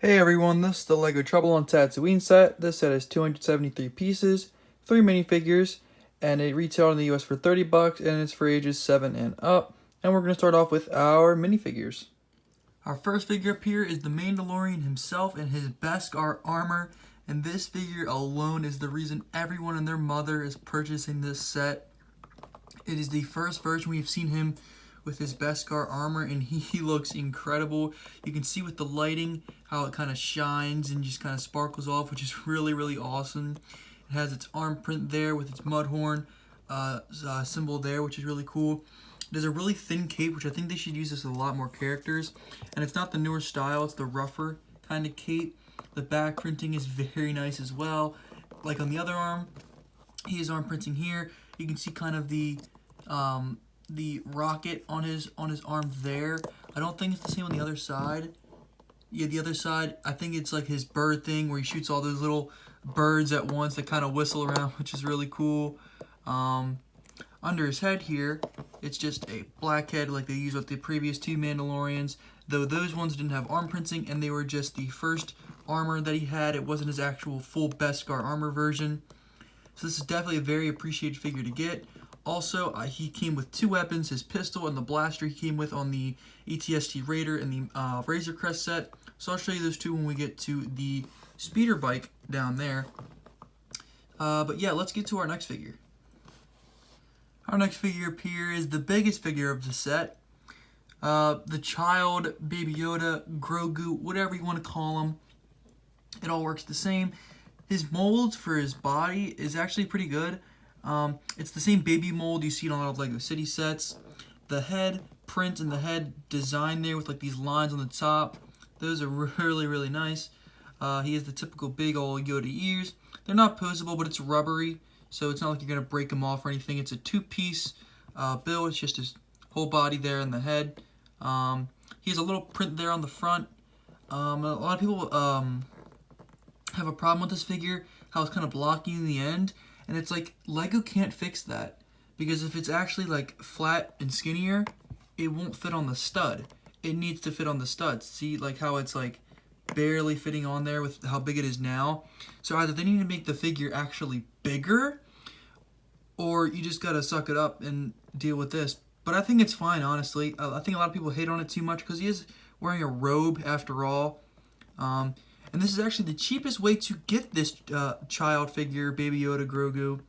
Hey everyone, this is the LEGO Trouble on Tatooine set. This set has 273 pieces, 3 minifigures, and it retailed in the US for 30 bucks and it's for ages 7 and up. And we're going to start off with our minifigures. Our first figure up here is the Mandalorian himself in his Beskar armor, and this figure alone is the reason everyone and their mother is purchasing this set. It is the first version we've seen him with his Beskar armor, and he looks incredible. You can see with the lighting how it kind of shines and just kind of sparkles off, which is really awesome. It has its arm print there with its Mudhorn symbol there, which is really cool. It has a really thin cape, which I think they should use this with a lot more characters. And it's not the newer style, it's the rougher kind of cape. The back printing is very nice as well. Like on the other arm, he has arm printing here. You can see kind of the rocket on his arm there. I don't think it's the same on the other side. Yeah, the other side, I think it's like his bird thing where he shoots all those little birds at once that kind of whistle around, which is really cool. Under his head here, it's just a black head like they used with the previous two Mandalorians, though those ones didn't have arm printing and they were just the first armor that he had. It wasn't his actual full Beskar armor version. So this is definitely a very appreciated figure to get. Also, he came with two weapons, his pistol and the blaster he came with on the ETST Raider and the Razor Crest set. So I'll show you those two when we get to the speeder bike down there. But yeah, let's get to our next figure. Our next figure up here is the biggest figure of the set. The child, Baby Yoda, Grogu, whatever you want to call him. It all works the same. His mold for his body is actually pretty good. It's the same baby mold you see on a lot of LEGO City sets. The head print and the head design there with like these lines on the top, those are really nice. He has the typical big old Yoda ears. They're not posable, but it's rubbery, so it's not like you're going to break them off or anything. It's a two-piece build. It's just his whole body there and the head. He has a little print there on the front. A lot of people have a problem with this figure, how it's kind of blocking in the end. And it's like, LEGO can't fix that. Because if it's actually like flat and skinnier, it won't fit on the stud. It needs to fit on the studs. See like how it's like barely fitting on there with how big it is now. So either they need to make the figure actually bigger, or you just gotta suck it up and deal with this. But I think it's fine, honestly. I think a lot of people hate on it too much because he is wearing a robe after all. And this is actually the cheapest way to get this child figure, Baby Yoda, Grogu.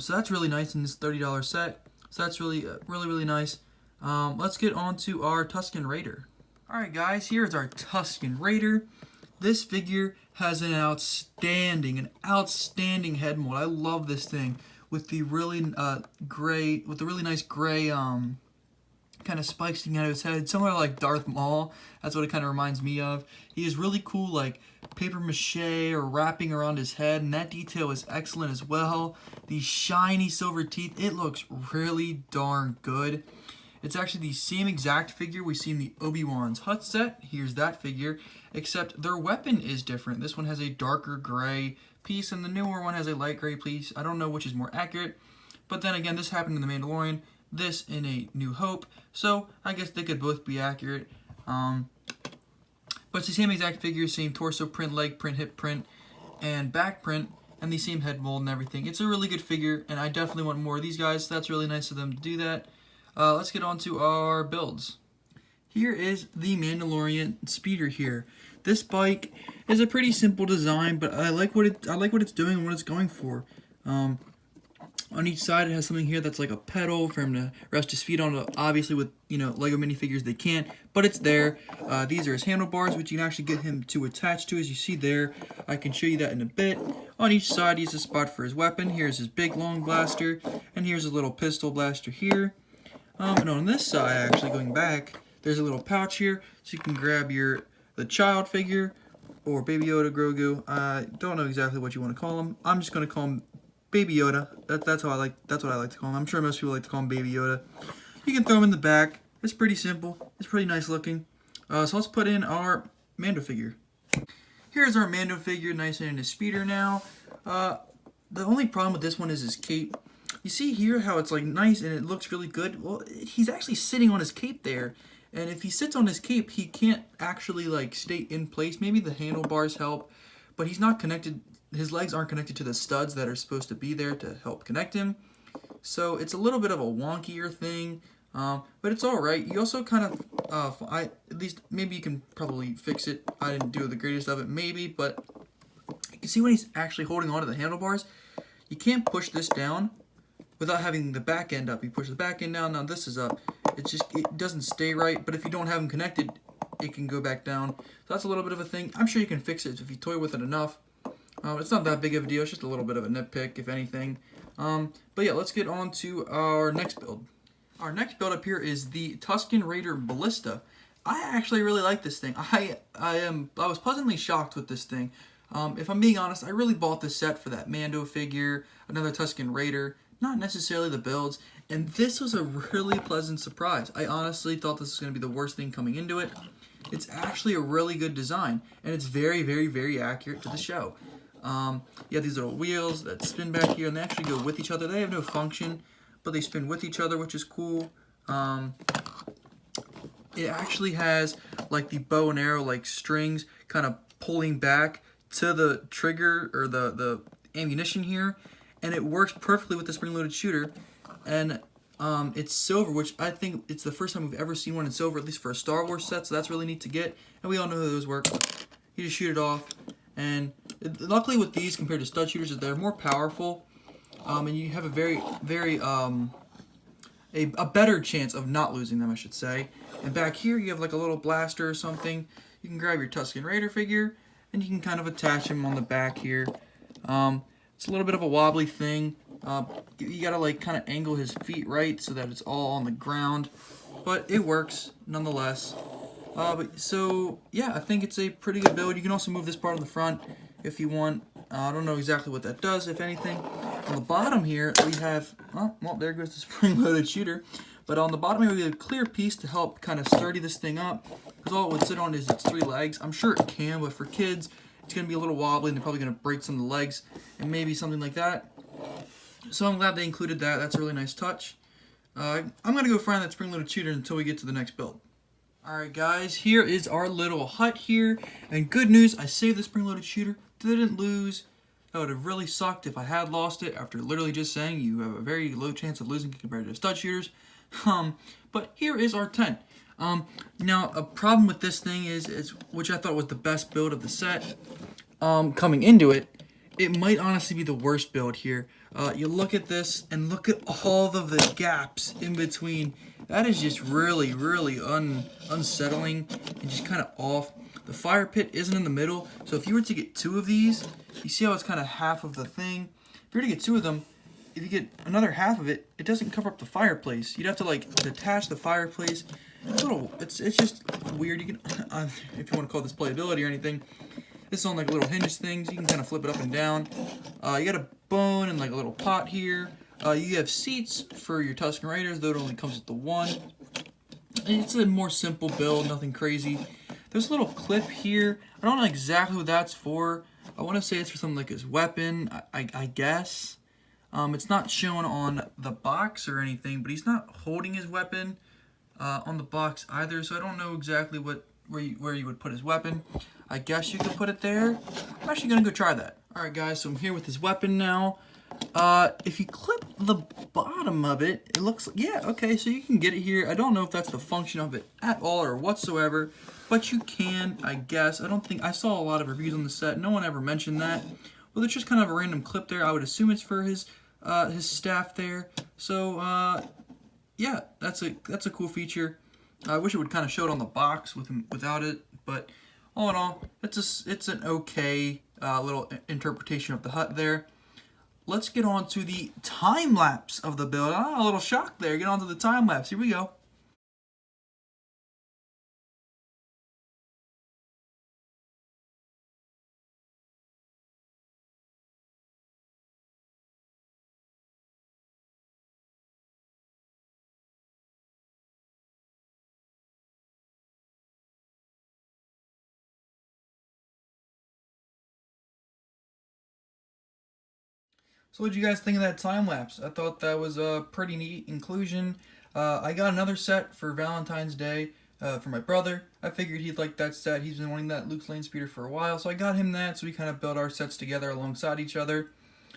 So that's really nice in this $30 set. So that's really nice. Let's get on to our Tusken Raider. Alright guys, here's our Tusken Raider. This figure has an outstanding head mold. I love this thing with the really nice gray kind of spikes sticking out of his head, somewhere like Darth Maul. That's what it kind of reminds me of. He has really cool like paper mache or wrapping around his head, and that detail is excellent as well. These shiny silver teeth, it looks really darn good. It's actually the same exact figure we see in the Obi-Wan's Hut set. Here's that figure, except their weapon is different. This one has a darker gray piece, and the newer one has a light gray piece. I don't know which is more accurate, but then again, this happened in The Mandalorian, this in A New Hope, so I guess they could both be accurate. But it's the same exact figure, same torso print, leg print, hip print, and back print, and the same head mold and everything. It's a really good figure, and I definitely want more of these guys, so that's really nice of them to do that. Let's get on to our builds. Here is the Mandalorian speeder here. This bike is a pretty simple design, but I like what it's doing and what it's going for. On each side, it has something here that's like a pedal for him to rest his feet on. Obviously, with LEGO minifigures, they can't, but it's there. These are his handlebars, which you can actually get him to attach to, as you see there. I can show you that in a bit. On each side, he has a spot for his weapon. Here's his big long blaster, and here's a little pistol blaster here. And on this side, actually going back, there's a little pouch here, so you can grab the child figure or Baby Yoda, Grogu. I don't know exactly what you want to call him. I'm just going to call him Baby Yoda. That's what I like to call him. I'm sure most people like to call him Baby Yoda. You can throw him in the back. It's pretty simple. It's pretty nice looking. So let's put in our Mando figure. Here's our Mando figure, nice and in his speeder now. The only problem with this one is his cape. You see here how it's like nice and it looks really good. Well, he's actually sitting on his cape there, And if he sits on his cape, he can't actually like stay in place. Maybe the handlebars help, but he's not connected. His legs aren't connected to the studs that are supposed to be there to help connect him. So it's a little bit of a wonkier thing, but it's all right. You also kind of, at least maybe you can probably fix it. I didn't do the greatest of it, maybe, but you can see when he's actually holding onto the handlebars, you can't push this down without having the back end up. You push the back end down, now this is up. It doesn't stay right, but if you don't have them connected, it can go back down. So that's a little bit of a thing. I'm sure you can fix it if you toy with it enough. It's not that big of a deal. It's just a little bit of a nitpick, if anything. But yeah, let's get on to our next build. Our next build up here is the Tusken Raider Ballista. I actually really like this thing. I was pleasantly shocked with this thing. If I'm being honest, I really bought this set for that Mando figure, another Tusken Raider, not necessarily the builds, and this was a really pleasant surprise. I honestly thought this was going to be the worst thing coming into it. It's actually a really good design, and it's very, very, very accurate to the show. You have these little wheels that spin back here, and they actually go with each other. They have no function, but they spin with each other, which is cool. It actually has like the bow and arrow like strings kind of pulling back to the trigger or the ammunition here, and it works perfectly with the spring-loaded shooter. And it's silver, which I think it's the first time we've ever seen one in silver, at least for a Star Wars set, so that's really neat to get. And we all know how those work. You just shoot it off, and luckily with these compared to stud shooters, they're more powerful, and you have a very, very a better chance of not losing them, I should say. And back here, you have like a little blaster or something. You can grab your Tusken Raider figure, and you can kind of attach him on the back here. It's a little bit of a wobbly thing. You gotta like kind of angle his feet right so that it's all on the ground, but it works nonetheless. So yeah, I think it's a pretty good build. You can also move this part on the front if you want. I don't know exactly what that does, if anything. On the bottom here, we have, well, there goes the spring-loaded shooter. But on the bottom here, we have a clear piece to help kind of sturdy this thing up, because all it would sit on is its 3 legs. I'm sure it can, but for kids, it's going to be a little wobbly, and they're probably going to break some of the legs, and maybe something like that. So I'm glad they included that. That's a really nice touch. I'm going to go find that spring-loaded shooter until we get to the next build. Alright guys, here is our little hut here, and good news, I saved the spring-loaded shooter, didn't lose. That would have really sucked if I had lost it after literally just saying you have a very low chance of losing compared to stud shooters. But here is our tent. Now, a problem with this thing is, which I thought was the best build of the set, coming into it, it might honestly be the worst build here. You look at this and look at all of the gaps in between. That is just really, really unsettling and just kind of off. The fire pit isn't in the middle, so if you were to get 2 of these, you see how it's kind of half of the thing? If you were to get 2 of them, if you get another half of it, it doesn't cover up the fireplace. You'd have to like detach the fireplace. It's just weird. You can, if you want to call this playability or anything, this is on like little hinge things. You can kind of flip it up and down. You got a bone and like a little pot here. You have seats for your Tusken Raiders, though it only comes with the 1. It's a more simple build, nothing crazy. There's a little clip here. I don't know exactly what that's for. I want to say it's for something like his weapon, I guess. It's not shown on the box or anything, but he's not holding his weapon on the box either, so I don't know exactly where you would put his weapon. I guess you could put it there. I'm actually going to go try that. Alright guys, so I'm here with his weapon now. If you clip the bottom of it, it looks like, yeah, okay, so you can get it here. I don't know if that's the function of it at all or whatsoever, but you can, I guess. I saw a lot of reviews on the set. No one ever mentioned that. Well, it's just kind of a random clip there. I would assume it's for his staff there. So, yeah, that's a cool feature. I wish it would kind of show it on the box without it, but all in all, it's an okay little interpretation of the hut there. Let's get on to the time lapse of the build. A little shock there. Get on to the time lapse. Here we go. So what did you guys think of that time lapse? I thought that was a pretty neat inclusion. I got another set for Valentine's Day for my brother. I figured he'd like that set. He's been wanting that Luke's Land Speeder for a while, so I got him that. So we kind of built our sets together alongside each other.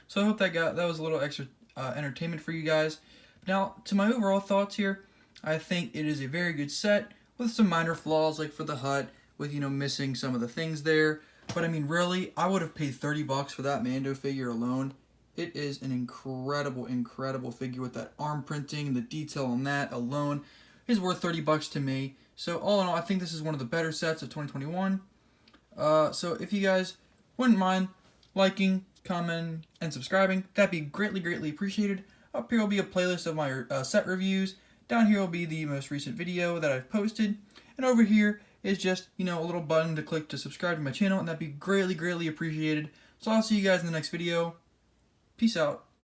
So I hope that was a little extra entertainment for you guys. Now, to my overall thoughts here, I think it is a very good set with some minor flaws, like for the hut, with, you know, missing some of the things there. But I mean, really, I would have paid $30 for that Mando figure alone. It is an incredible, incredible figure with that arm printing, the detail on that alone is worth $30 to me. So all in all, I think this is one of the better sets of 2021. So if you guys wouldn't mind liking, commenting, and subscribing, that'd be greatly, greatly appreciated. Up here will be a playlist of my set reviews. Down here will be the most recent video that I've posted. And over here is just, you know, a little button to click to subscribe to my channel, and that'd be greatly, greatly appreciated. So I'll see you guys in the next video. Peace out.